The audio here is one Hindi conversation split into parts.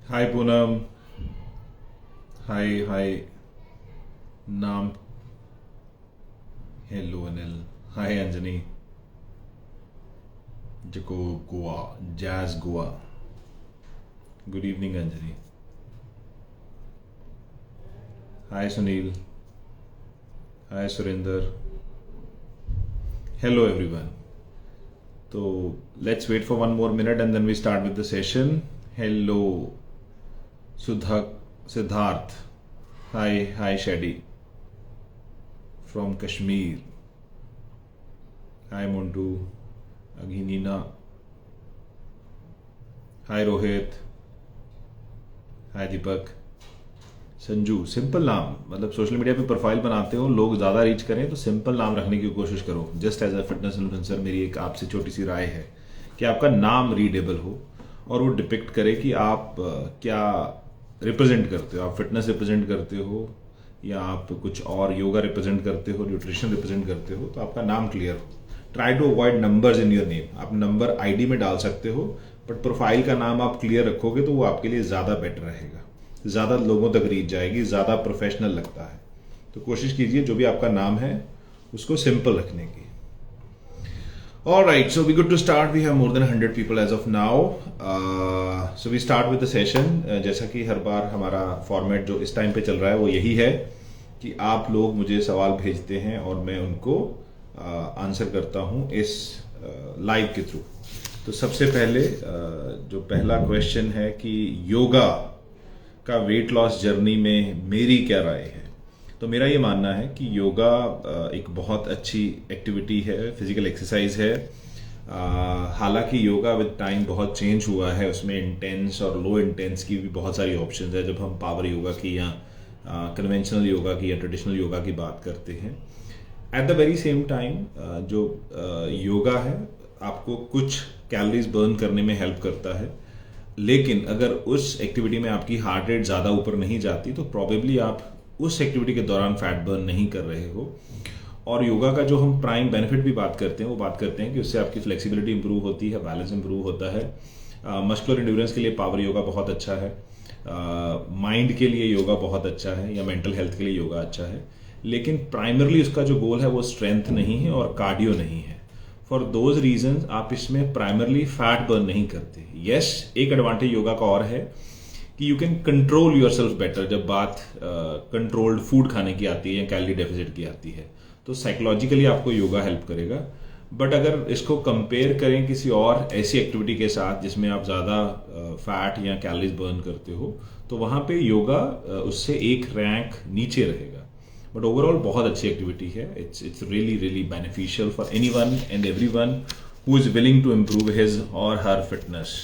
हाय पूनम। Hi hi. नाम। हेलो अनिल। हाय अंजनी। जको गोवा। जैज Goa. Good evening Anjani. Hi Sunil. Hi Surendra. Hello everyone. तो let's wait for one more minute and then we start with the session. Hello Sudha. Siddharth. Hi hi शेडी फ्रॉम कश्मीर। हाय मोन्टू। अघिनीना। Hi Rohit. Hi Deepak. Sanju. Simple नाम, मतलब सोशल मीडिया पे प्रोफाइल बनाते हो, लोग ज़्यादा रीच करें तो सिंपल नाम रखने की कोशिश करो। Just as a fitness influencer मेरी एक आपसे छोटी सी राय है कि आपका नाम रीडेबल हो और वो डिपिक्ट करे कि आप क्या रिप्रेजेंट करते हो। आप फिटनेस रिप्रेजेंट करते हो या आप कुछ और योगा रिप्रेजेंट करते हो, न्यूट्रिशन रिप्रेजेंट करते हो, तो आपका नाम क्लियर हो। Try to avoid numbers in your name. आप नंबर आईडी में डाल सकते हो, बट प्रोफाइल का नाम आप क्लियर रखोगे तो वो आपके लिए ज़्यादा बेटर रहेगा, ज़्यादा लोगों तक रीच जाएगी, ज़्यादा प्रोफेशनल लगता है। तो कोशिश कीजिए जो भी आपका नाम है उसको सिंपल रखने की। Alright, so we're good to start. We have more than 100 people as of now. So we start with the session. जैसा कि हर बार हमारा फॉर्मेट जो इस टाइम पे चल रहा है वो यही है कि आप लोग मुझे सवाल भेजते हैं और मैं उनको आंसर करता हूँ इस लाइव के थ्रू। तो सबसे पहले जो पहला क्वेश्चन है कि योगा का वेट लॉस जर्नी में मेरी क्या राय है। तो मेरा ये मानना है कि योगा एक बहुत अच्छी एक्टिविटी है, फिजिकल एक्सरसाइज है। हालांकि योगा विद टाइम बहुत चेंज हुआ है, उसमें इंटेंस और लो इंटेंस की भी बहुत सारी ऑप्शंस है। जब हम पावर योगा की या कन्वेंशनल योगा की या ट्रेडिशनल योगा की बात करते हैं, eight the very same time जो योगा है आपको कुछ कैलोरीज बर्न करने में हेल्प करता है, लेकिन अगर उस एक्टिविटी में आपकी हार्ट रेट ज़्यादा ऊपर नहीं जाती तो प्रॉबेबली आप उस एक्टिविटी के दौरान फैट बर्न नहीं कर रहे हो। और योगा का जो हम प्राइम बेनिफिट भी बात करते हैं वो बात करते हैं कि उससे आपकी फ्लेक्सिबिलिटी इंप्रूव होती है, बैलेंस इंप्रूव होता है। मस्कुलर एंड्योरेंस के लिए पावर योगा बहुत अच्छा है, माइंड के लिए योगा बहुत अच्छा है, या मेंटल हेल्थ के लिए योगा अच्छा है। लेकिन प्राइमरली उसका जो गोल है वो स्ट्रेंथ नहीं है और कार्डियो नहीं है। फॉर दोज रीजंस आप इसमें प्राइमरली फैट बर्न नहीं करते। यस, एक एडवांटेज योगा का और है कि you can control your self better. जब बात कंट्रोल्ड फूड खाने की आती है या कैलोरी डेफिसिट की आती है तो साइकोलॉजिकली आपको योगा हेल्प करेगा। बट अगर इसको कंपेयर करें किसी और ऐसी एक्टिविटी के साथ जिसमें आप ज़्यादा फैट या कैलोरीज बर्न करते हो तो वहाँ पे योगा उससे एक रैंक नीचे रहेगा। बट ओवरऑल बहुत अच्छी एक्टिविटी है। It's really really beneficial for anyone and everyone who is willing to improve his or her fitness.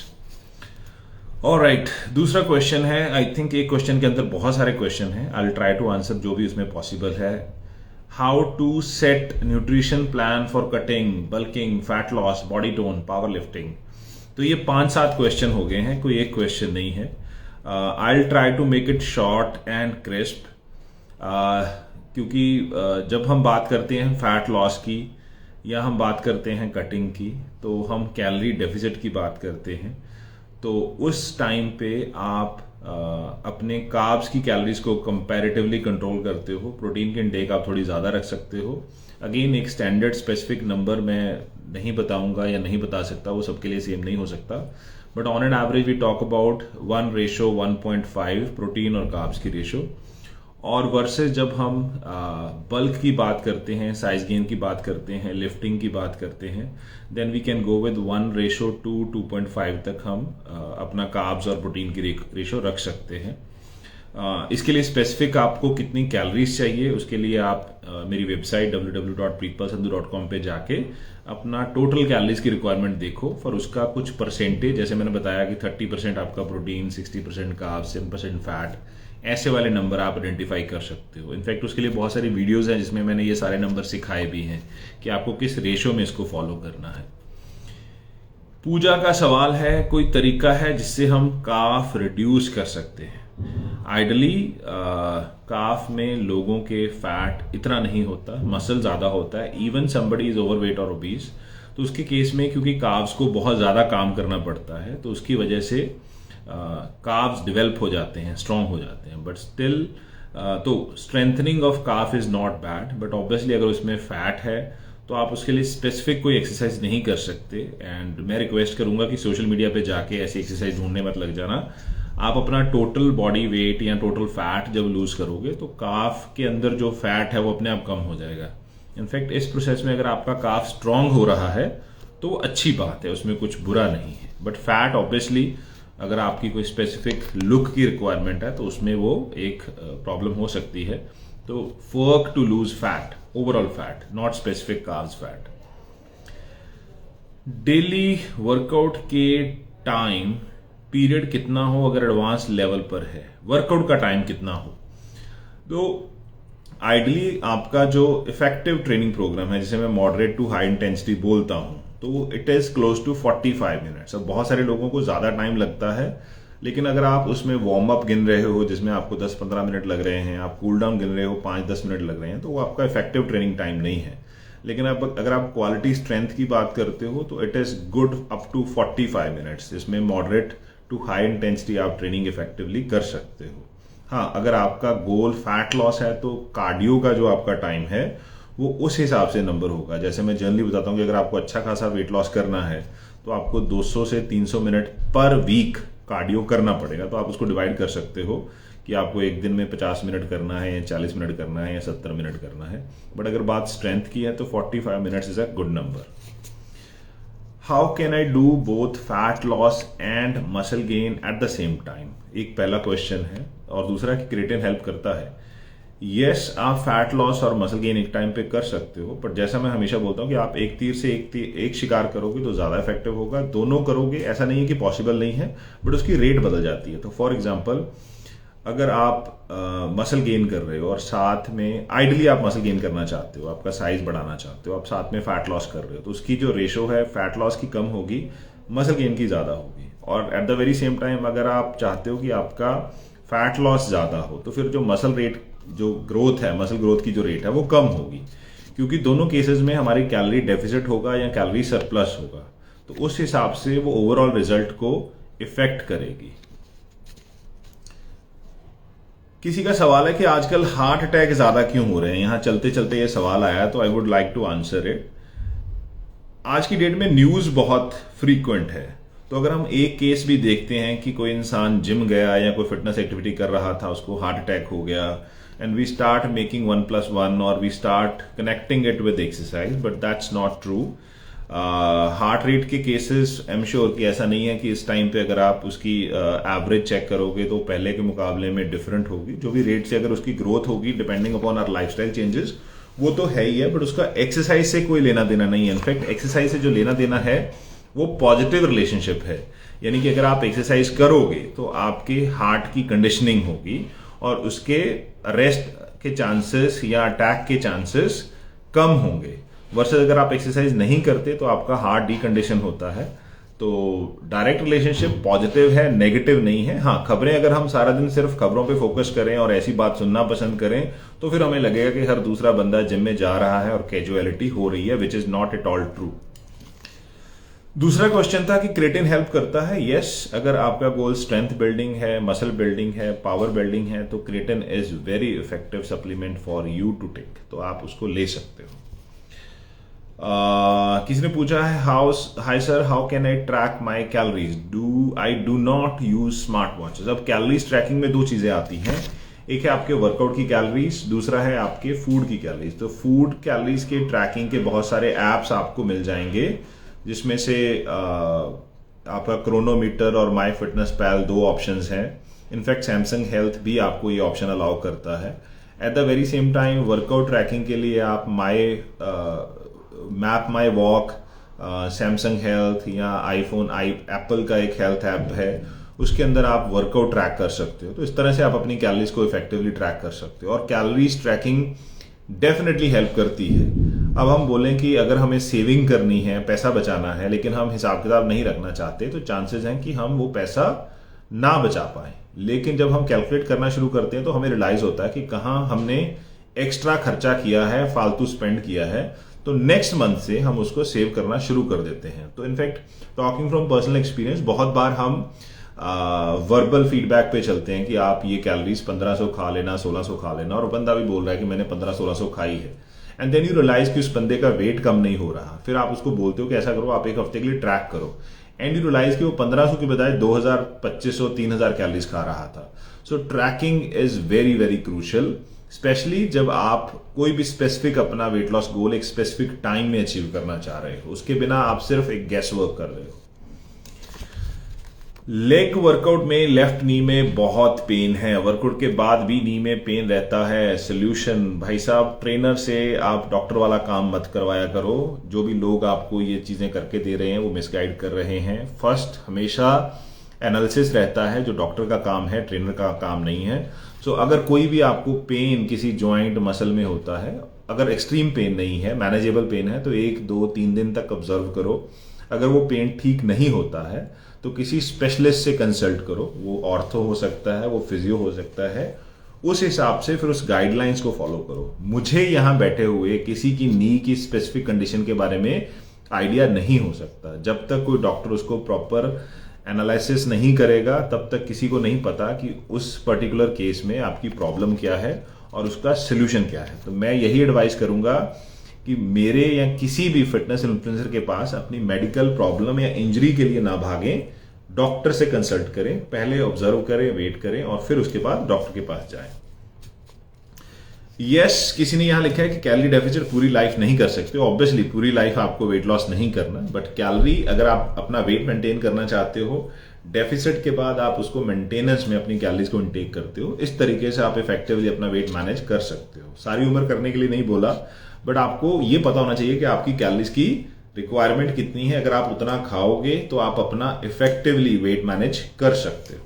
Alright, दूसरा क्वेश्चन है। आई थिंक एक क्वेश्चन के अंदर बहुत सारे क्वेश्चन हैं। I will try to answer जो भी उसमें पॉसिबल है। How to set nutrition plan for cutting, bulking, fat loss, body tone, power lifting. तो ये 5-7 क्वेश्चन हो गए हैं, कोई एक क्वेश्चन नहीं है। I will try to make it short and crisp, क्योंकि जब हम बात करते हैं फैट लॉस की या हम बात करते हैं कटिंग की तो हम कैलोरी डेफिसिट की बात करते हैं। तो उस टाइम पे आप अपने कार्ब्स की कैलोरीज को कंपैरेटिवली कंट्रोल करते हो। प्रोटीन की इनटेक आप थोड़ी ज़्यादा रख सकते हो। अगेन एक स्टैंडर्ड स्पेसिफिक नंबर मैं नहीं बताऊंगा या नहीं बता सकता, वो सबके लिए सेम नहीं हो सकता। But on an average we talk about 1:1.5 protein और कार्ब्स की रेशो। और वर्सेस जब हम बल्क की बात करते हैं, साइज गेन की बात करते हैं, लिफ्टिंग की बात करते हैं, then we can go with 1:2.5 तक हम अपना कार्ब्स और प्रोटीन की रेशो रख सकते हैं। इसके लिए स्पेसिफिक आपको कितनी कैलोरीज चाहिए उसके लिए आप मेरी वेबसाइट www.preetpalsandhu.com पे जाके अपना टोटल कैलोरीज की रिक्वायरमेंट देखो। फॉर उसका कुछ परसेंटेज, जैसे मैंने बताया कि 30% आपका प्रोटीन, 60% कार्ब्स, 7% फैट, ऐसे वाले नंबर आप आइडेंटिफाई कर सकते हो। इनफैक्ट उसके लिए बहुत सारी वीडियोस हैं जिसमें मैंने ये सारे नंबर सिखाए भी हैं कि आपको किस रेशो में इसको फॉलो करना है। पूजा का सवाल है, कोई तरीका है जिससे हम काफ रिड्यूस कर सकते हैं। आइडली काफ में लोगों के फैट इतना नहीं होता, मसल ज़्यादा होता है। इवन समबडी इज ओवरवेट और ओबीस, तो उसके केस में क्योंकि काफ्स को बहुत ज़्यादा काम करना पड़ता है तो उसकी वजह से काफ्स डेवलप हो जाते हैं, स्ट्रांग हो जाते हैं, बट स्टिल तो strengthening of calf is not bad, but obviously अगर उसमें फैट है तो आप उसके लिए स्पेसिफिक कोई एक्सरसाइज नहीं कर सकते। एंड मैं रिक्वेस्ट करूंगा कि सोशल मीडिया पे जाके ऐसी एक्सरसाइज ढूंढने मत लग जाना। आप अपना टोटल बॉडी वेट या टोटल फैट जब लूज करोगे तो काफ के अंदर जो फैट है वो अपने आप कम हो जाएगा। इनफैक्ट इस प्रोसेस में अगर आपका काफ स्ट्रांग हो रहा है तो अच्छी बात है, उसमें कुछ बुरा नहीं है। बट फैट ऑब्वियसली अगर आपकी कोई स्पेसिफिक लुक की रिक्वायरमेंट है तो उसमें वो एक प्रॉब्लम हो सकती है। तो work to lose fat, overall fat, not specific carbs fat. Daily workout के टाइम पीरियड कितना हो अगर एडवांस लेवल पर है, वर्कआउट का टाइम कितना हो? तो आइडियली आपका जो इफेक्टिव ट्रेनिंग प्रोग्राम है, जिसे मैं मॉडरेट टू हाई इंटेंसिटी बोलता हूं, तो it is close to 45 minutes. अब बहुत सारे लोगों को ज्यादा टाइम लगता है, लेकिन अगर आप उसमें वार्म अप गिन रहे हो जिसमें आपको 10-15 मिनट लग रहे हैं, आप कूल डाउन गिन रहे हो 5-10 मिनट लग रहे हैं, तो वो आपका इफेक्टिव ट्रेनिंग टाइम नहीं है। लेकिन अगर आप क्वालिटी स्ट्रेंथ की बात करते हो तो it is good up to 45 minutes, जिसमें मॉडरेट टू हाई इंटेंसिटी आप ट्रेनिंग इफेक्टिवली कर सकते हो। हाँ, अगर आपका गोल फैट लॉस है तो कार्डियो का जो आपका टाइम है वो उस हिसाब से नंबर होगा। जैसे मैं जनरली बताता हूँ कि अगर आपको अच्छा खासा वेट लॉस करना है तो आपको 200 से 300 मिनट पर वीक कार्डियो करना पड़ेगा। तो आप उसको डिवाइड कर सकते हो कि आपको एक दिन में 50 मिनट करना है या 40 मिनट करना है या 70 मिनट करना है। बट अगर बात स्ट्रेंथ की है तो 45 minutes is a good number. How can I do both fat loss and muscle gain at the same time? एक पहला क्वेश्चन है। और दूसरा कि क्रिएटिन हेल्प करता है। यस, आप फैट लॉस और मसल गेन एक टाइम पे कर सकते हो, पर जैसा मैं हमेशा बोलता हूं कि आप एक तीर से एक शिकार करोगे तो ज्यादा इफेक्टिव होगा। दोनों करोगे ऐसा नहीं है कि पॉसिबल नहीं है, बट उसकी रेट बदल जाती है। तो फॉर एग्जांपल, अगर आप मसल गेन कर रहे हो और साथ में आइडियली आप मसल गेन करना चाहते हो, आपका साइज बढ़ाना चाहते हो, आप साथ में फैट लॉस कर रहे हो, तो उसकी जो रेशो है फैट लॉस की कम होगी, मसल गेन की ज्यादा होगी। और eight the very same time अगर आप चाहते हो कि आपका फैट लॉस ज्यादा हो तो फिर जो मसल रेट, जो ग्रोथ है, मसल ग्रोथ की जो रेट है वो कम होगी, क्योंकि दोनों केसेस में हमारी कैलोरी डेफिसिट होगा या कैलोरी सरप्लस होगा। तो उस हिसाब से वो ओवरऑल रिजल्ट को इफेक्ट करेगी। किसी का सवाल है कि आजकल हार्ट अटैक ज्यादा क्यों हो रहे हैं? यहां चलते चलते ये सवाल आया तो I would like to answer it. आज की डेट में न्यूज बहुत फ्रीक्वेंट है, तो अगर हम एक केस भी देखते हैं कि कोई इंसान जिम गया या कोई फिटनेस एक्टिविटी कर रहा था, उसको हार्ट अटैक हो गया, and we start making 1+1 or we start connecting it with exercise, but that's not true. Heart rate के केसेस आई एम श्योर कि ऐसा नहीं है कि इस टाइम पे अगर आप उसकी एवरेज चेक करोगे तो पहले के मुकाबले में डिफरेंट होगी। जो भी रेट से अगर उसकी ग्रोथ होगी depending upon our lifestyle changes, वो तो है ही है, बट उसका एक्सरसाइज से कोई लेना देना नहीं है। इनफैक्ट एक्सरसाइज से जो लेना देना है वो पॉजिटिव रिलेशनशिप है, यानी कि अगर आप एक्सरसाइज करोगे तो आपके हार्ट की कंडीशनिंग होगी और उसके अरेस्ट के चांसेस या अटैक के चांसेस कम होंगे। वर्सेस अगर आप एक्सरसाइज नहीं करते तो आपका हार्ट डीकंडीशन होता है। तो डायरेक्ट रिलेशनशिप पॉजिटिव है, नेगेटिव नहीं है। हाँ, खबरें अगर हम सारा दिन सिर्फ खबरों पे फोकस करें और ऐसी बात सुनना पसंद करें तो फिर हमें लगेगा कि हर दूसरा बंदा जिम में जा रहा है और कैजुअलिटी हो रही है, which is not at all true. दूसरा क्वेश्चन था कि क्रिएटिन हेल्प करता है। यस, अगर आपका गोल स्ट्रेंथ बिल्डिंग है, मसल बिल्डिंग है, पावर बिल्डिंग है तो creatine is very effective supplement for you to take, तो आप उसको ले सकते हो। किसी ने पूछा है hi sir, how can I track my calories? I do not use smart watches. अब कैलोरीज ट्रैकिंग में दो चीजें आती हैं, एक है आपके वर्कआउट की कैलोरीज, दूसरा है आपके फूड की कैलोरीज। तो फूड कैलोरीज के ट्रैकिंग के बहुत सारे एप्स आपको मिल जाएंगे, जिसमें से आपका क्रोनोमीटर और माई फिटनेस पैल दो ऑप्शंस हैं। इनफैक्ट सैमसंग हेल्थ भी आपको ये ऑप्शन अलाउ करता है। At the very same time workout tracking के लिए आप map my walk, Samsung health या एप्पल का एक हेल्थ ऐप है, उसके अंदर आप वर्कआउट ट्रैक कर सकते हो। तो इस तरह से आप अपनी कैलोरीज को इफेक्टिवली ट्रैक कर सकते हो और कैलोरीज ट्रैकिंग डेफिनेटली हेल्प करती है। अब हम बोलें कि अगर हमें सेविंग करनी है, पैसा बचाना है, लेकिन हम हिसाब किताब नहीं रखना चाहते, तो चांसेस हैं कि हम वो पैसा ना बचा पाए। लेकिन जब हम कैलकुलेट करना शुरू करते हैं तो हमें रियलाइज होता है कि कहाँ हमने एक्स्ट्रा खर्चा किया है, फालतू स्पेंड किया है, तो नेक्स्ट मंथ से हम उसको सेव करना शुरू कर देते हैं। तो in fact talking from personal experience, बहुत बार हम वर्बल फीडबैक पे चलते हैं कि आप ये कैलोरीज 1500 खा लेना, 1600 खा लेना, और बंदा भी बोल रहा है कि मैंने 1500-1600 खाई है, एंड देन यू रियलाइज कि उस बंदे का वेट कम नहीं हो रहा। फिर आप उसको बोलते हो कि ऐसा करो, आप एक हफ्ते के लिए ट्रैक करो, एंड यू रियलाइज कि वो 1500 की बजाय 2000, 2500, 3000 कैलोरीज खा रहा था। So tracking is very very crucial, specially जब आप कोई भी स्पेसिफिक अपना वेट लॉस गोल एक स्पेसिफिक टाइम में अचीव करना चाह रहे हो। उसके बिना आप सिर्फ एक गैस वर्क कर रहे हो। लेग वर्कआउट में लेफ्ट नी में बहुत पेन है, वर्कआउट के बाद भी नी में पेन रहता है। सोल्यूशन, भाई साहब, ट्रेनर से आप डॉक्टर वाला काम मत करवाया करो। जो भी लोग आपको ये चीजें करके दे रहे हैं वो मिसगाइड कर रहे हैं। फर्स्ट हमेशा एनालिसिस रहता है, जो डॉक्टर का काम है, ट्रेनर का काम नहीं है। सो अगर कोई भी आपको पेन किसी जॉइंट मसल में होता है, अगर एक्सट्रीम पेन नहीं है, मैनेजेबल पेन है, तो 1, 2, 3 दिन तक ऑब्जर्व करो। अगर वो पेन ठीक नहीं होता है तो किसी स्पेशलिस्ट से कंसल्ट करो। वो ऑर्थो हो सकता है, वो फिजियो हो सकता है। उस हिसाब से फिर उस गाइडलाइंस को फॉलो करो। मुझे यहां बैठे हुए किसी की नी की स्पेसिफिक कंडीशन के बारे में आइडिया नहीं हो सकता। जब तक कोई डॉक्टर उसको प्रॉपर एनालिसिस नहीं करेगा तब तक किसी को नहीं पता कि उस पर्टिकुलर केस में आपकी प्रॉब्लम क्या है और उसका सोल्यूशन क्या है। तो मैं यही एडवाइस करूंगा कि मेरे या किसी भी फिटनेस इन्फ्लुएंसर के पास अपनी मेडिकल प्रॉब्लम या इंजरी के लिए ना भागें, डॉक्टर से कंसल्ट करें, पहले ऑब्जर्व करें, वेट करें और फिर उसके बाद डॉक्टर के पास जाएं। यस, किसी ने यहां लिखा है कि कैलोरी डेफिसिट पूरी लाइफ नहीं कर सकते। ऑब्वियसली पूरी लाइफ आपको वेट लॉस नहीं करना, बट कैलोरी अगर आप अपना वेट मेंटेन करना चाहते हो, डेफिसिट के बाद आप उसको मेंटेनेंस में अपनी कैलोरीज को इनटेक करते हो, इस तरीके से आप इफेक्टिवली अपना वेट मैनेज कर सकते हो। सारी उम्र करने के लिए नहीं बोला, बट आपको ये पता होना चाहिए कि आपकी कैलोरीज की रिक्वायरमेंट कितनी है। अगर आप उतना खाओगे तो आप अपना इफेक्टिवली वेट मैनेज कर सकते हो।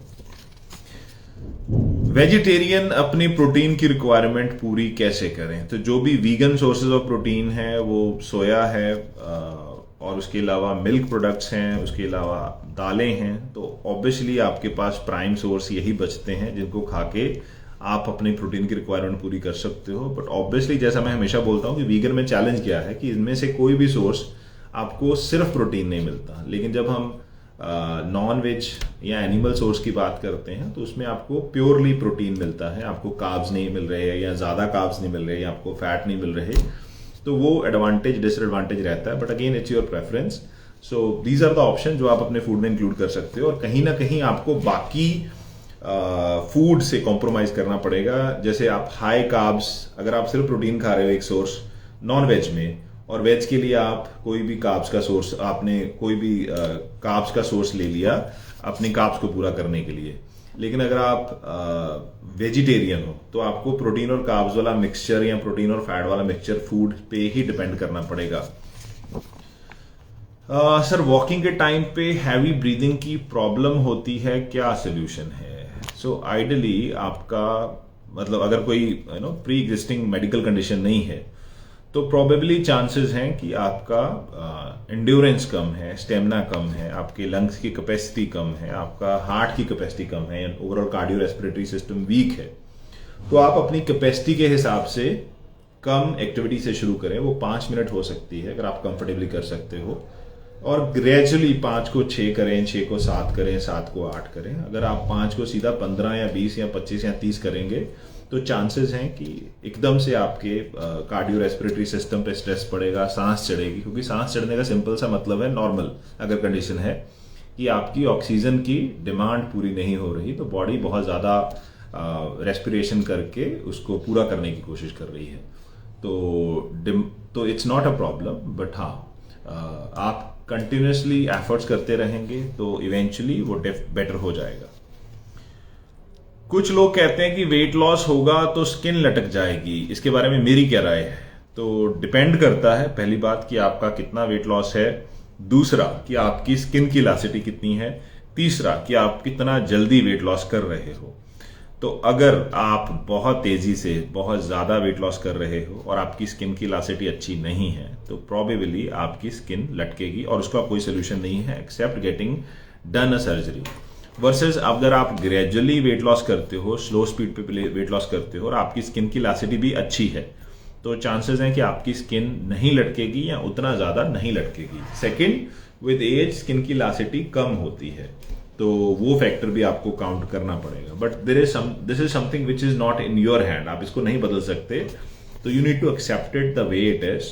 वेजिटेरियन अपनी प्रोटीन की रिक्वायरमेंट पूरी कैसे करें? तो जो भी वीगन सोर्सेज ऑफ प्रोटीन है वो सोया है और उसके अलावा मिल्क प्रोडक्ट्स हैं, उसके अलावा दालें हैं। तो ऑब्वियसली आपके पास प्राइम सोर्स यही बचते हैं जिनको खा के आप अपनी प्रोटीन की रिक्वायरमेंट पूरी कर सकते हो। बट ऑब्वियसली जैसा मैं हमेशा बोलता हूं कि वीगन में चैलेंज क्या है कि इनमें से कोई भी सोर्स आपको सिर्फ प्रोटीन नहीं मिलता। लेकिन जब हम नॉन वेज या एनिमल सोर्स की बात करते हैं तो उसमें आपको प्योरली प्रोटीन मिलता है, आपको कार्ब्स नहीं मिल रहे या ज़्यादा कार्ब्स नहीं मिल रहे या आपको फैट नहीं मिल रहे। तो वो एडवांटेज डिसएडवांटेज रहता है, but again it's your preference. So these are the option जो आप अपने फूड में इंक्लूड कर सकते हो। और कहीं ना कहीं आपको बाकी फूड से कॉम्प्रोमाइज करना पड़ेगा। जैसे आप हाई कार्ब्स, अगर आप सिर्फ प्रोटीन खा रहे हो एक सोर्स नॉन वेज में, और वेज के लिए आप कोई भी कार्ब्स का सोर्स, आपने कोई भी कार्ब्स का सोर्स ले लिया अपने कार्ब्स को पूरा करने के लिए। लेकिन अगर आप वेजिटेरियन हो तो आपको प्रोटीन और कार्ब्स वाला मिक्सचर या प्रोटीन और फैट वाला मिक्सचर फूड पे ही डिपेंड करना पड़ेगा। सर, वॉकिंग के टाइम पे हैवी ब्रीदिंग की प्रॉब्लम होती है, क्या सोल्यूशन है? सो आइडियली आपका मतलब अगर कोई प्री एग्जिस्टिंग मेडिकल कंडीशन नहीं है तो प्रोबेबली चांसेस हैं कि आपका एंड्योरेंस कम है, स्टेमिना कम है, आपके लंग्स की कैपेसिटी कम है, आपका हार्ट की कैपेसिटी कम है, overall cardio respiratory system weak है। तो आप अपनी कैपेसिटी के हिसाब से कम एक्टिविटी से शुरू करें। वो 5 मिनट हो सकती है अगर आप कंफर्टेबली कर सकते हो, और ग्रेजुअली 5 को 6 करें, 6 को 7 करें, 7 को 8 करें। अगर आप 5 को सीधा 15 या 20 या 25 या 30 करेंगे तो चांसेस हैं कि एकदम से आपके कार्डियो रेस्पिरेटरी सिस्टम पे स्ट्रेस पड़ेगा, सांस चढ़ेगी। क्योंकि सांस चढ़ने का सिंपल सा मतलब है, नॉर्मल अगर कंडीशन है कि आपकी ऑक्सीजन की डिमांड पूरी नहीं हो रही, तो बॉडी बहुत ज़्यादा रेस्पिरेशन करके उसको पूरा करने की कोशिश कर रही है। तो it's not a problem, but हाँ, आप कंटिन्यूसली एफर्ट्स करते रहेंगे तो इवेंचुअली वो बेटर हो जाएगा। कुछ लोग कहते हैं कि वेट लॉस होगा तो स्किन लटक जाएगी, इसके बारे में मेरी क्या राय है? तो डिपेंड करता है, पहली बात कि आपका कितना वेट लॉस है, दूसरा कि आपकी स्किन की इलास्टिसिटी कितनी है, तीसरा कि आप कितना जल्दी वेट लॉस कर रहे हो। तो अगर आप बहुत तेजी से बहुत ज्यादा वेट लॉस कर रहे हो और आपकी स्किन की इलास्टिसिटी अच्छी नहीं है तो प्रोबेबली आपकी स्किन लटकेगी और उसका कोई सोल्यूशन नहीं है except getting done a surgery. Versus अगर आप ग्रेजुअली वेट लॉस करते हो, स्लो स्पीड पे वेट लॉस करते हो और आपकी स्किन की इलास्टिसिटी भी अच्छी है, तो चांसेस हैं कि आपकी स्किन नहीं लटकेगी या उतना ज्यादा नहीं लटकेगी। सेकंड, विद एज स्किन की इलास्टिसिटी कम होती है। तो वो फैक्टर भी आपको काउंट करना पड़ेगा. But this is something which is not in your hand. आप इसको नहीं बदल सकते. तो you need to accept it the way it is.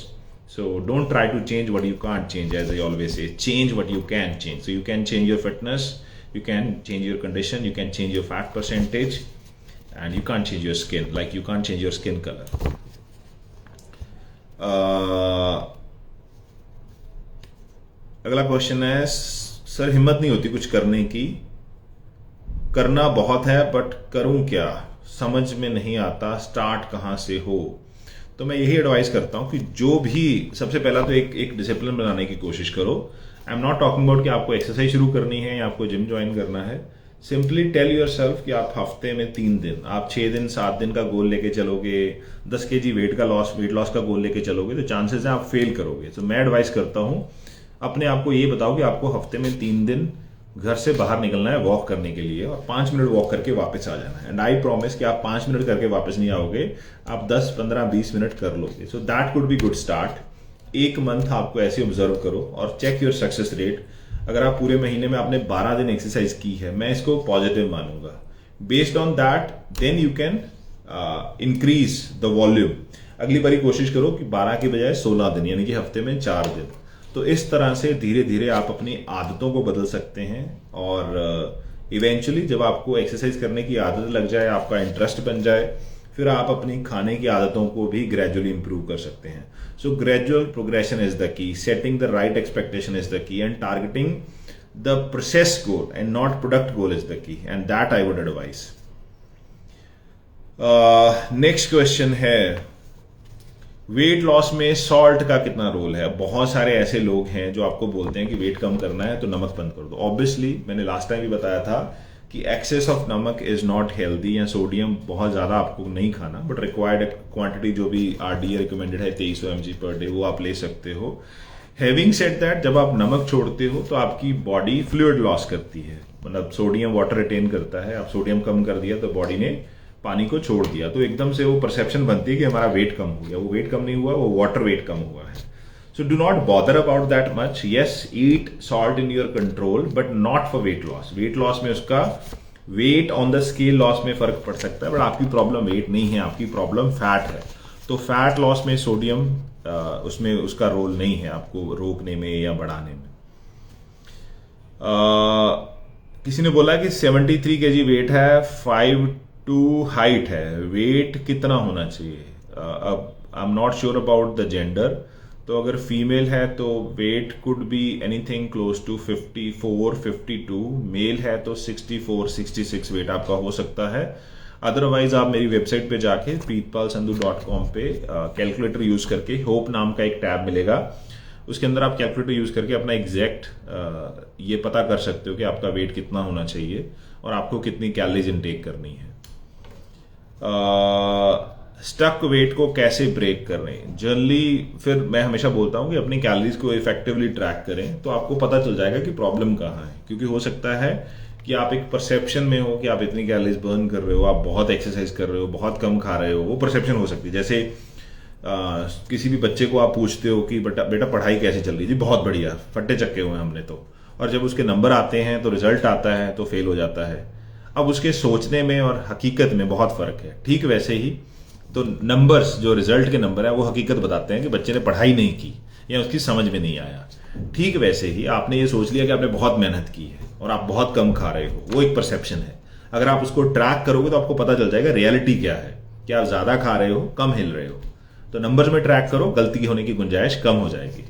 So don't try to change what you can't change, as I always say. Change what you can change. So you can change your fitness, you can change your condition, you can change your fat percentage, and you can't change your skin. Like you can't change your skin color. अगला क्वेश्चन है, सर हिम्मत नहीं होती कुछ करने की, करना बहुत है बट करूं क्या, समझ में नहीं आता, स्टार्ट कहां से हो. तो मैं यही एडवाइस करता हूं कि जो भी, सबसे पहला तो एक डिसिप्लिन बनाने की कोशिश करो. आई एम नॉट टॉकिंग अबाउट कि आपको एक्सरसाइज शुरू करनी है या आपको जिम ज्वाइन करना है. सिंपली टेल योर सेल्फ कि आप हफ्ते में 3 दिन, आप 6 दिन 7 दिन का गोल लेके चलोगे, 10 kg वेट लॉस का गोल लेके चलोगे, तो चांसेस है आप फेल करोगे. तो मैं एडवाइस करता हूं, अपने आप को ये बताओ कि आपको हफ्ते में 3 दिन घर से बाहर निकलना है वॉक करने के लिए, और 5 मिनट वॉक करके वापस आ जाना है. एंड आई प्रॉमिस कि आप 5 मिनट करके वापस नहीं आओगे, आप 10, 15, 20 मिनट कर लोगे. So that could be good start. 1 month आपको ऐसे ऑब्जर्व करो और चेक योर सक्सेस रेट. अगर आप पूरे महीने में आपने 12 दिन एक्सरसाइज की है, मैं इसको पॉजिटिव मानूंगा. Based on that then you can increase the volume. अगली बारी कोशिश करो कि 12 के बजाय 16 दिन, यानी कि हफ्ते में 4 दिन. तो इस तरह से धीरे धीरे आप अपनी आदतों को बदल सकते हैं, और इवेंचुअली जब आपको एक्सरसाइज करने की आदत लग जाए, आपका इंटरेस्ट बन जाए, फिर आप अपनी खाने की आदतों को भी ग्रेजुअली इंप्रूव कर सकते हैं. So gradual progression is the key, setting the right expectation is the key, and targeting the process goal and not product goal is the key, and that I would advise. Next question है, वेट लॉस में सॉल्ट का कितना रोल है. बहुत सारे ऐसे लोग हैं जो आपको बोलते हैं कि वेट कम करना है तो नमक बंद कर दो. ऑब्वियसली मैंने लास्ट टाइम भी बताया था कि एक्सेस ऑफ नमक इज नॉट हेल्दी, या सोडियम बहुत ज्यादा आपको नहीं खाना, बट रिक्वायर्ड क्वांटिटी जो भी RDA रिकमेंडेड है 2300 mg पर डे, वो आप ले सकते हो. हैविंग सेड दैट, जब आप नमक छोड़ते हो तो आपकी बॉडी फ्लूइड लॉस करती है, मतलब सोडियम वाटर रिटेन करता है. आप सोडियम कम कर दिया तो बॉडी ने पानी को छोड़ दिया, तो एकदम से वो परसेप्शन बनती है कि हमारा वेट कम हो गया. वो वेट कम नहीं हुआ, वो वाटर वेट कम हुआ है. So do not bother about that much. Yes, eat salt in your control, but not for weight loss. Weight loss में उसका weight on the scale loss में फर्क पड़ सकता है, बट आपकी प्रॉब्लम वेट नहीं है, आपकी प्रॉब्लम फैट है. तो फैट लॉस में सोडियम उसमें उसका रोल नहीं है आपको रोकने में या बढ़ाने में. किसी ने बोला कि 73 kg वेट है, 5'2" हाइट है, वेट कितना होना चाहिए. अब I am not sure about the gender. तो अगर फीमेल है तो weight could be anything close to 54, 52. Male है तो 64, 66 वेट आपका हो सकता है. अदरवाइज आप मेरी वेबसाइट पे जाके preetpalsandhu.com पे कैलकुलेटर यूज करके, होप नाम का एक टैब मिलेगा, उसके अंदर आप कैलकुलेटर यूज करके अपना एग्जैक्ट ये पता कर सकते हो कि आपका वेट कितना होना चाहिए और आपको कितनी कैलोरीज इनटेक करनी है. स्टक वेट को कैसे ब्रेक करें. जनरली फिर मैं हमेशा बोलता हूं कि अपनी कैलोरीज को इफेक्टिवली ट्रैक करें, तो आपको पता चल जाएगा कि प्रॉब्लम कहाँ है. क्योंकि हो सकता है कि आप एक परसेप्शन में हो कि आप इतनी कैलोरीज बर्न कर रहे हो, आप बहुत एक्सरसाइज कर रहे हो, बहुत कम खा रहे हो, वो परसेप्शन हो सकती है. जैसे किसी भी बच्चे को आप पूछते हो कि बेटा पढ़ाई कैसे चल रही है, जी बहुत बढ़िया, फट्टे चक्के हुए हमने तो, और जब उसके नंबर आते हैं तो रिजल्ट आता है तो फेल हो जाता है. अब उसके सोचने में और हकीकत में बहुत फर्क है. ठीक वैसे ही तो नंबर्स, जो रिजल्ट के नंबर है, वो हकीकत बताते हैं कि बच्चे ने पढ़ाई नहीं की या उसकी समझ में नहीं आया. ठीक वैसे ही आपने ये सोच लिया कि आपने बहुत मेहनत की है और आप बहुत कम खा रहे हो, वो एक परसेप्शन है. अगर आप उसको ट्रैक करोगे तो आपको पता चल जाएगा रियलिटी क्या है, कि आप ज्यादा खा रहे हो, कम हिल रहे हो. तो नंबर्स में ट्रैक करो, गलती होने की गुंजाइश कम हो जाएगी.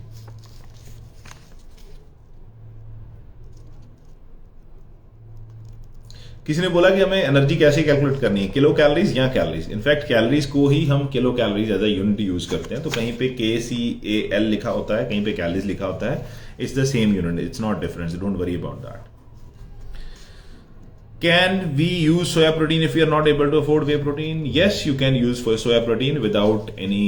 किसी ने बोला कि हमें एनर्जी कैसे कैलकुलेट करनी है, किलो कैलोरीज या कैलोरीज. इनफैक्ट कैलोरीज को ही हम kilo calories as a unit use करते हैं. तो कहीं पे KCAL लिखा होता है, कहीं पे कैलोरीज लिखा होता है. It's the same unit, it's not difference, don't worry about that. Can we use soya protein if we are not able to afford whey protein? Yes, you can use soya protein without any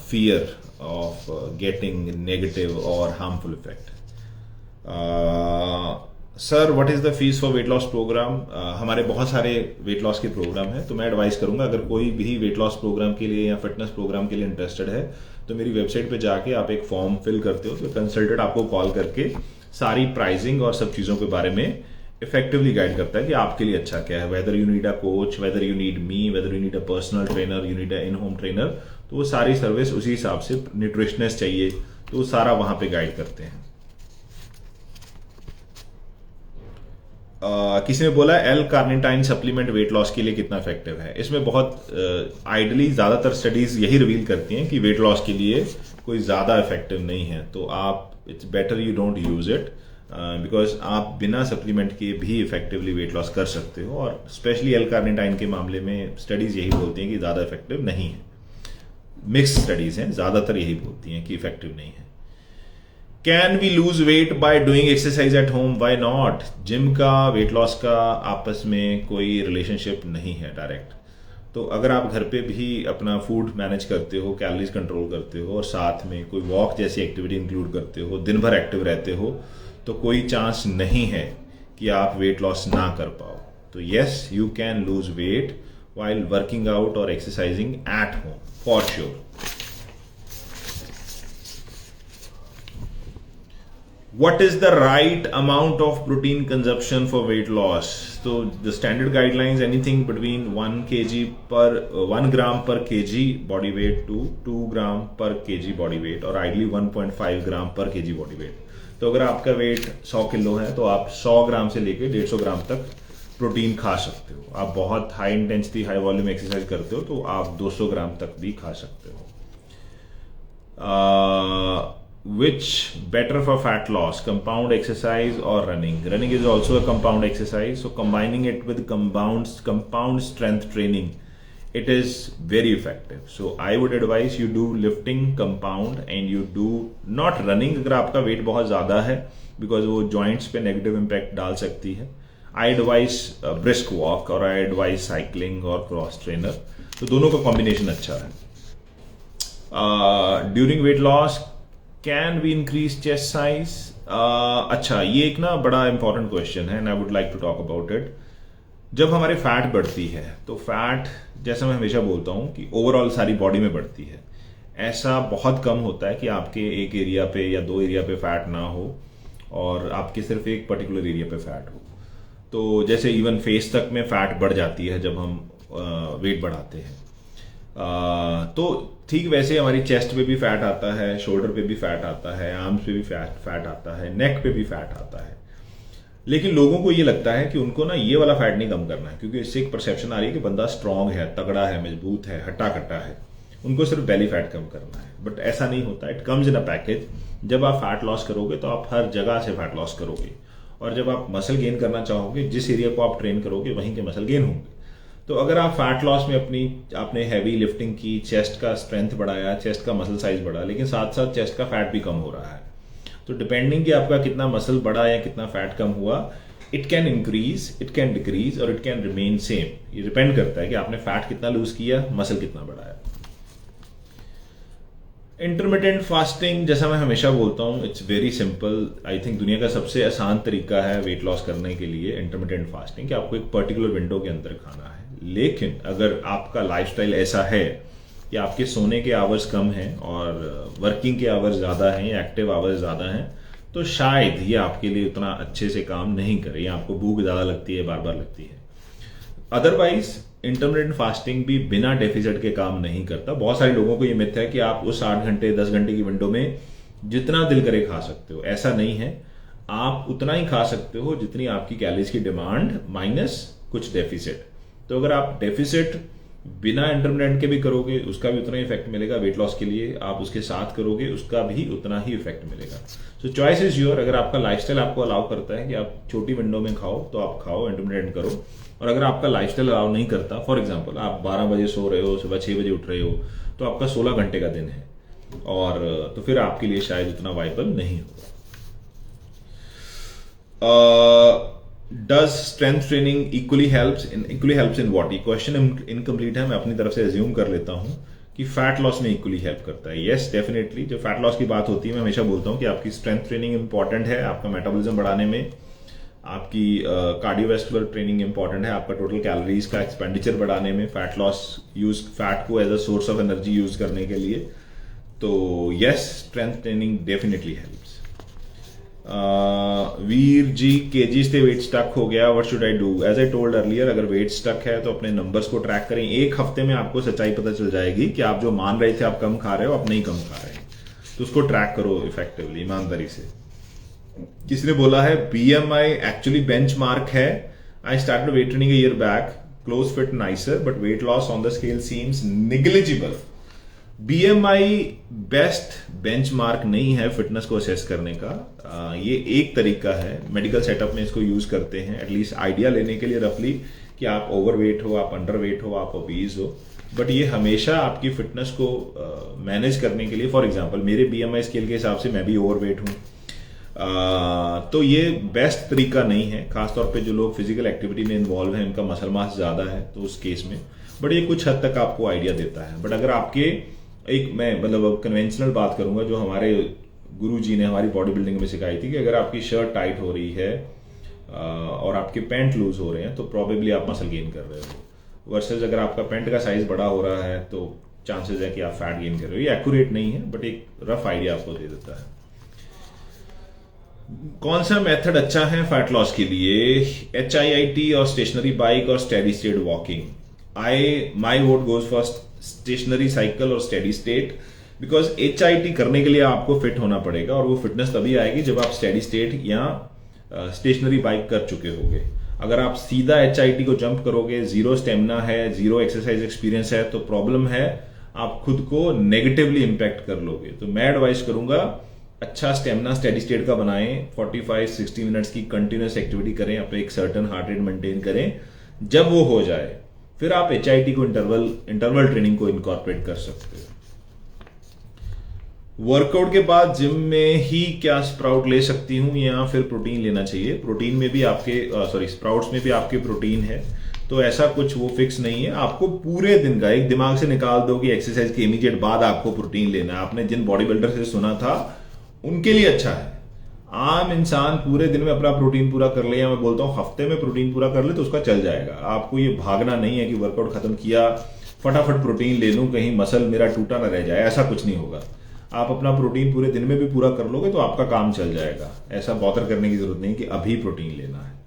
fear of getting negative or harmful effect. Sir what is the fees for weight loss program. हमारे बहुत सारे वेट लॉस के प्रोग्राम है, तो मैं एडवाइस करूंगा अगर कोई भी वेट लॉस प्रोग्राम के लिए या फिटनेस प्रोग्राम के लिए इंटरेस्टेड है तो मेरी वेबसाइट पे जाके आप एक फॉर्म फिल करते हो, तो कंसल्टेंट आपको कॉल करके सारी प्राइसिंग और सब चीज़ों के बारे में इफेक्टिवली गाइड करता है कि आपके लिए अच्छा क्या है, whether you need a coach, whether you need me, whether you need a personal trainer, you need a in home trainer, तो वो सारी सर्विस उसी हिसाब से, न्यूट्रिशनिस्ट चाहिए तो वो सारा वहां पे गाइड करते हैं। किसी ने बोला L carnitine supplement weight loss के लिए कितना इफेक्टिव है। इसमें बहुत आइडली ज़्यादातर स्टडीज यही रिवील करती हैं कि वेट लॉस के लिए कोई ज़्यादा इफेक्टिव नहीं है, तो आप it's better you don't use it, because आप बिना सप्लीमेंट के भी इफेक्टिवली वेट लॉस कर सकते हो, और स्पेशली एल कार्निटाइन के मामले में स्टडीज यही बोलती हैं कि ज़्यादा इफेक्टिव नहीं है। मिक्स स्टडीज हैं, ज़्यादातर यही बोलती हैं कि इफेक्टिव नहीं है। Can we lose weight by doing exercise at home, why not. Gym का वेट लॉस का आपस में कोई रिलेशनशिप नहीं है डायरेक्ट, तो अगर आप घर पे भी अपना फूड मैनेज करते हो, कैलोरीज कंट्रोल करते हो और साथ में कोई वॉक जैसी एक्टिविटी इंक्लूड करते हो, दिन भर एक्टिव रहते हो, तो कोई चांस नहीं है कि आप वेट लॉस ना कर पाओ। तो yes, you can lose weight while working out or exercising at home for sure. What is the right amount of protein consumption for weight loss? So the standard guidelines, anything between 1 gram per kg body weight to 2 gram per kg body weight, और ideally 1.5 gram per kg body weight. तो अगर आपका वेट 100 किलो है तो आप 100 ग्राम से लेके 150 ग्राम तक प्रोटीन खा सकते हो। आप बहुत high intensity high volume exercise करते हो तो आप 200 ग्राम तक भी खा सकते हो। Which better for fat loss, compound exercise और running? Running is also a compound exercise, so combining it with compound strength training, it is very effective. So I would advise you do lifting compound and you do not running अगर आपका वेट बहुत ज़्यादा है, because वो joints पे negative impact डाल सकती है। I advise brisk walk और I advise cycling और cross trainer, तो दोनों का combination अच्छा है। During weight loss can we increase chest size? अच्छा, ये एक ना बड़ा important question है and I would like to talk about it। जब हमारी फैट बढ़ती है तो फैट, जैसा मैं हमेशा बोलता हूँ कि ओवरऑल सारी बॉडी में बढ़ती है, ऐसा बहुत कम होता है कि आपके एक एरिया पे या 2 एरिया पे फैट ना हो और आपके सिर्फ एक पर्टिकुलर एरिया पे फैट हो। तो जैसे इवन फेस तक में फैट बढ़ जाती है जब हम वेट बढ़ाते हैं, तो ठीक वैसे हमारी चेस्ट पे भी फैट आता है, शोल्डर पे भी फैट आता है, आर्म्स पे भी फैट आता है, नेक पे भी फैट आता है। लेकिन लोगों को ये लगता है कि उनको ना ये वाला फैट नहीं कम करना है, क्योंकि इससे एक परसेप्शन आ रही है कि बंदा स्ट्रांग है, तगड़ा है, मजबूत है, हट्टा कट्टा है, उनको सिर्फ बेली फैट कम करना है। बट ऐसा नहीं होता, it comes in a package. जब आप फैट लॉस करोगे तो आप हर जगह से फैट लॉस करोगे, और जब आप मसल गेन करना चाहोगे, जिस एरिया को आप ट्रेन करोगे वहीं के मसल गेन होंगे। तो अगर आप फैट लॉस में आपने हैवी लिफ्टिंग की, चेस्ट का स्ट्रेंथ बढ़ाया, चेस्ट का मसल साइज बढ़ा, लेकिन साथ साथ चेस्ट का फैट भी कम हो रहा है, तो डिपेंडिंग कि आपका कितना मसल बढ़ा या कितना फैट कम हुआ, it can increase, it can decrease और इट कैन रिमेन सेम। ये डिपेंड करता है कि आपने फैट कितना लूज किया, मसल कितना बढ़ाया। इंटरमिटेंट फास्टिंग, जैसा मैं हमेशा बोलता हूँ, it's very simple. I think दुनिया का सबसे आसान तरीका है वेट लॉस करने के लिए इंटरमिटेंट फास्टिंग, कि आपको एक पर्टिकुलर विंडो के अंदर खाना है। लेकिन अगर आपका लाइफस्टाइल ऐसा है कि आपके सोने के आवर्स कम हैं और वर्किंग के आवर्स ज़्यादा हैं या एक्टिव आवर्स ज़्यादा हैं, तो शायद ये आपके लिए उतना अच्छे से काम नहीं करे, या आपको भूख ज़्यादा लगती है, बार बार लगती है। अदरवाइज इंटरमिटेंट फास्टिंग भी बिना डेफिसिट के काम नहीं करता। बहुत सारे लोगों को ये मिथ है कि आप उस 8 घंटे 10 घंटे की विंडो में जितना दिल करे खा सकते हो। ऐसा नहीं है, आप उतना ही खा सकते हो जितनी आपकी कैलोरीज की डिमांड माइनस कुछ डेफिसिट। तो अगर आप डेफिसिट बिना इंटरमिटेंट के भी करोगे, उसका भी उतना ही इफेक्ट मिलेगा। वेट लॉस के लिए आप उसके साथ करोगे, उसका भी उतना ही इफेक्ट मिलेगा। सो चॉइस इज योर। अगर आपका लाइफस्टाइल आपको अलाउ करता है कि आप छोटी विंडो में खाओ तो आप खाओ, इंटरमिटेंट करो। और अगर आपका लाइफस्टाइल अलाउ नहीं करता, फॉर एग्जांपल आप 12 बजे सो रहे हो, सुबह 6 बजे उठ रहे हो, तो आपका 16 घंटे का दिन है, और तो फिर आपके लिए शायद उतना वाइबल नहीं होगा। Does strength training equally helps in what? ये क्वेश्चन इनकम्प्लीट है, मैं अपनी तरफ से एज्यूम कर लेता हूं कि फैट लॉस में इक्वली हेल्प करता है। Yes, definitely. जब फैट लॉस की बात होती है, मैं हमेशा बोलता हूं कि आपकी स्ट्रेंथ ट्रेनिंग इंपॉर्टेंट है, आपका मेटाबॉलिज्म बढ़ाने में, आपकी कार्डियोवैस्कुलर ट्रेनिंग इंपॉर्टेंट है, आपका टोटल कैलोरीज का एक्सपेंडिचर बढ़ाने में, फैट लॉस यूज, फैट को as a source of energy use करने के लिए। तो yes, strength training definitely helps. Veer ji KG से वेट स्टक हो गया, what should I do? As I told earlier, अगर वेट स्टक है तो अपने नंबर्स को ट्रैक करें। एक हफ्ते में आपको सच्चाई पता चल जाएगी कि आप जो मान रहे थे आप कम खा रहे हो, आप नहीं कम खा रहे, तो उसको ट्रैक करो इफेक्टिवली, ईमानदारी से। किसी ने बोला है बीएमआई एक्चुअली बेंचमार्क है। I started weight training year back, close fit nicer but weight loss on the scale seems negligible. BMI best benchmark नहीं है फिटनेस को असेस करने का। ये एक तरीका है, मेडिकल सेटअप में इसको यूज करते हैं एटलीस्ट आइडिया लेने के लिए रफली कि आप ओवरवेट हो, आप अंडरवेट हो, आप ओबीज हो। बट ये हमेशा आपकी फिटनेस को मैनेज करने के लिए, फॉर एग्जांपल मेरे बीएमआई स्केल के हिसाब से मैं भी ओवरवेट हूँ, तो ये बेस्ट तरीका नहीं है, खासतौर पे जो लोग फिजिकल एक्टिविटी में इन्वॉल्व हैं, उनका मसल मास ज्यादा है तो उस केस में। बट ये कुछ हद तक आपको आइडिया देता है। बट अगर आपके एक, मैं मतलब कन्वेंशनल बात करूंगा जो हमारे गुरु जी ने हमारी बॉडी बिल्डिंग में सिखाई थी, कि अगर आपकी शर्ट टाइट हो रही है और आपके पैंट लूज हो रहे हैं तो प्रॉबेबली आप मसल गेन कर रहे हो, वर्सेस अगर आपका पैंट का साइज बड़ा हो रहा है तो चांसेस है कि आप फैट गेन कर रहे हो। ये एक्यूरेट नहीं है बट एक रफ आइडिया आपको दे देता है। कौन सा मेथड अच्छा है फैट लॉस के लिए? HIIT और स्टेशनरी बाइक और steady state walking? My vote goes for stationary cycle और स्टेडी स्टेट, बिकॉज HIIT करने के लिए आपको फिट होना पड़ेगा और वो फिटनेस तभी आएगी जब आप स्टेडी स्टेट या स्टेशनरी बाइक कर चुके होगे। अगर आप सीधा HIIT को जंप करोगे, जीरो स्टेमिना है, जीरो एक्सरसाइज एक्सपीरियंस है, तो प्रॉब्लम है, आप खुद को नेगेटिवली इंपैक्ट कर लोगे। तो मैं एडवाइस करूंगा अच्छा स्टेमिना स्टेडी स्टेट का बनाएं, 45-60 मिनट्स की कंटिन्यूस एक्टिविटी करें, अपने एक सर्टन हार्ट रेट मेंटेन करें। जब वो हो जाए फिर आप HIIT को इंटरवल ट्रेनिंग को इनकॉर्पोरेट कर सकते हो। वर्कआउट के बाद जिम में ही क्या स्प्राउट ले सकती हूँ या फिर प्रोटीन लेना चाहिए? प्रोटीन में भी आपके स्प्राउट्स में भी आपके प्रोटीन है, तो ऐसा कुछ वो फिक्स नहीं है। आपको पूरे दिन का एक दिमाग से निकाल दो कि एक्सरसाइज के इमीडिएट बाद आपको प्रोटीन लेना है। आपने जिन बॉडी बिल्डर से सुना था उनके लिए अच्छा है। आम इंसान पूरे दिन में अपना प्रोटीन पूरा कर ले, या मैं बोलता हूं हफ्ते में प्रोटीन पूरा कर ले तो उसका चल जाएगा। आपको ये भागना नहीं है कि वर्कआउट खत्म किया फटाफट प्रोटीन ले लूं, कहीं मसल मेरा टूटा ना रह जाए, ऐसा कुछ नहीं होगा। आप अपना प्रोटीन पूरे दिन में भी पूरा कर लोगे तो आपका काम चल जाएगा। ऐसा बॉदर करने की जरूरत नहीं कि अभी प्रोटीन लेना है।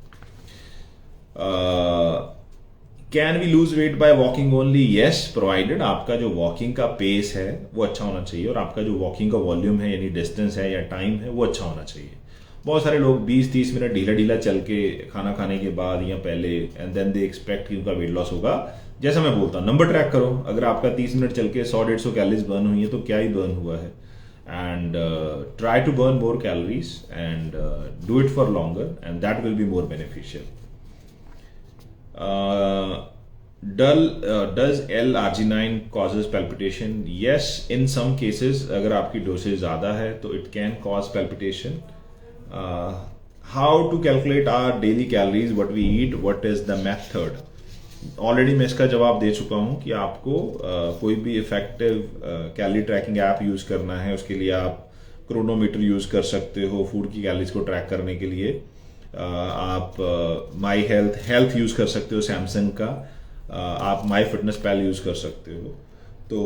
Can we lose weight by walking only? Yes, provided आपका जो वॉकिंग का पेस है वो अच्छा होना चाहिए और आपका जो वॉकिंग का वॉल्यूम है यानी डिस्टेंस है या टाइम है वो अच्छा होना चाहिए। बहुत सारे लोग 20-30 मिनट ढीला ढीला चल के खाना खाने के बाद या पहले एंड देन दे एक्सपेक्ट कि उनका वेट लॉस होगा। जैसा मैं बोलता हूँ नंबर ट्रैक करो। अगर आपका 30 मिनट चल के 100-150 कैलोरीज बर्न हुई है तो क्या ही बर्न हुआ है। And try to burn more calories and do it for longer and that will be more beneficial. Does L-arginine causes palpitation? Yes, in some cases अगर आपकी डोसेज ज़्यादा है तो it can cause palpitation. How to calculate our daily calories, what we eat, what is the method? Already मैं इसका जवाब दे चुका हूँ कि आपको कोई भी effective calorie tracking app use करना है, उसके लिए आप क्रोनोमीटर यूज़ कर सकते हो फूड की कैलोरीज को ट्रैक करने के लिए। आप माई हेल्थ यूज़ कर सकते हो सैमसंग का, आप माई फिटनेस पैल यूज़ कर सकते हो। तो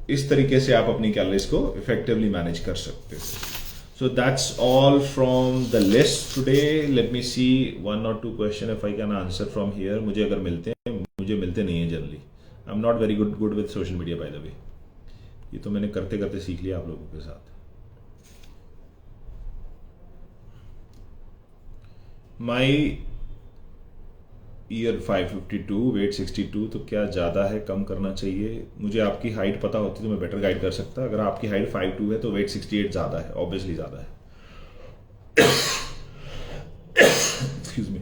इस तरीके से आप अपनी कैलोरीज को इफेक्टिवली मैनेज कर सकते हो। So that's all from the list today. Let me see 1 or 2 question if I can answer from here. मुझे अगर मिलते हैं, मुझे मिलते नहीं है generally. I am not very good with social media by the way. ये तो मैंने करते करते सीख लिया आप लोगों के साथ। माई ईयर 552, वेट 62, तो क्या ज़्यादा है, कम करना चाहिए? मुझे आपकी हाइट पता होती तो मैं बेटर गाइड कर सकता। अगर आपकी हाइट 5'2" है तो वेट 68 ज़्यादा है, ऑब्वियसली ज़्यादा है। Excuse me.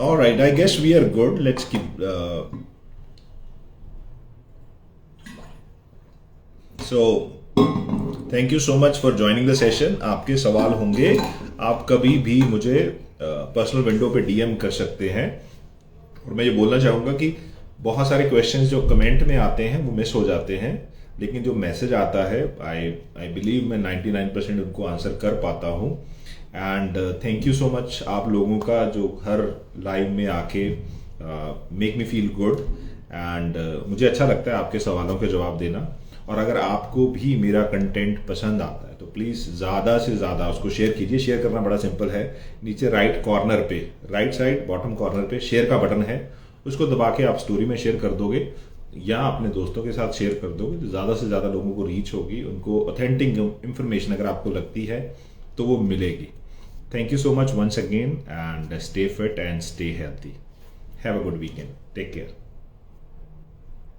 Alright, I guess we are good. Let's keep thank you so much for joining the session. आपके सवाल होंगे, आप कभी भी मुझे पर्सनल विंडो पे डीएम कर सकते हैं। और मैं ये बोलना चाहूँगा कि बहुत सारे क्वेश्चंस जो कमेंट में आते हैं वो मिस हो जाते हैं, लेकिन जो मैसेज आता है आई बिलीव मैं 99% उनको आंसर कर पाता हूँ। And thank you so much आप लोगों का जो हर लाइव में आके make me feel good. And मुझे अच्छा लगता है आपके सवालों के जवाब देना। और अगर आपको भी मेरा कंटेंट पसंद आता है तो प्लीज़ ज़्यादा से ज़्यादा उसको शेयर कीजिए। शेयर करना बड़ा सिंपल है, नीचे राइट कॉर्नर पे, राइट साइड बॉटम कॉर्नर पे शेयर का बटन है, उसको दबा के आप स्टोरी में शेयर कर दोगे या अपने दोस्तों के साथ शेयर कर दोगे तो ज़्यादा से ज़्यादा लोगों को रीच होगी, उनको ऑथेंटिक इंफॉर्मेशन अगर आपको लगती है तो वो मिलेगी। Thank you so much once again and stay fit and stay healthy. Have a good weekend. Take care.